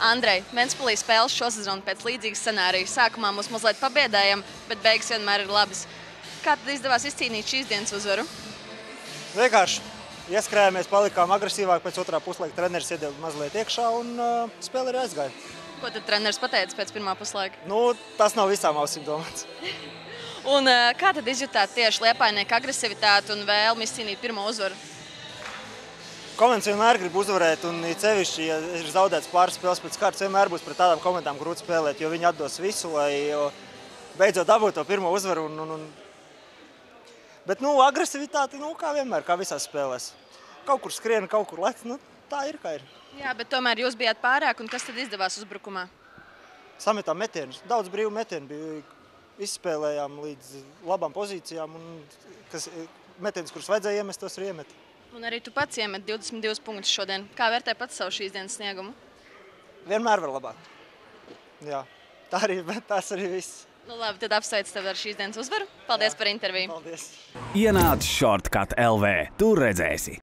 Andrej, Ventspilī spēles šosezonu pēc līdzīgas scenārijas. Sākumā mūs mazliet pabiedējam, bet beigas vienmēr ir labas. Kā tad izdevās izcīnīt šīs dienas uzvaru? Vienkārši ieskrējāmies, palikām agresīvāk, pēc otrā puslaika treneris iedeva mazliet iekšā un spēle arī aizgāja. Ko tad treneris pateica pēc pirmā puslaika? Tas nav visām ausīm domāts. Un kā tad izjutāt tieši Liepājnieku agresivitāti un vēlmi izcīnīt pirmo uzvaru? Komandas vienmēr grib uzvarēt, un sevišķi, ja ir zaudēts pāris spēles pēc kārtas, vienmēr būs pret tādām komandām grūti spēlēt, jo viņi atdos visu, lai beidzot dabūtu to pirmo uzvaru. Bet agresivitāte, kā vienmēr, kā visās spēlēs. Kaut kur skrien, kaut kur lec, tā ir, kā ir. Jā, bet tomēr jūs bijāt pārāk, un kas tad izdevās uzbrukumā? Sametām metienus, daudz brīvu metienu bija, izspēlējām līdz labām pozīcijām, un metienus, kurus vajadzēja iemest, tos arī iemet. Un arī tu pats iemet 22 punktus šodien. Kā vērtē pats savu šīs dienas sniegumu? Vienmēr var labāk. Jā, tas arī viss. Labi, tad apsveicu tevi ar šīs dienas uzvaru. Paldies par interviju. Paldies. Ienāc Shortcut LV. Tur redzēsi.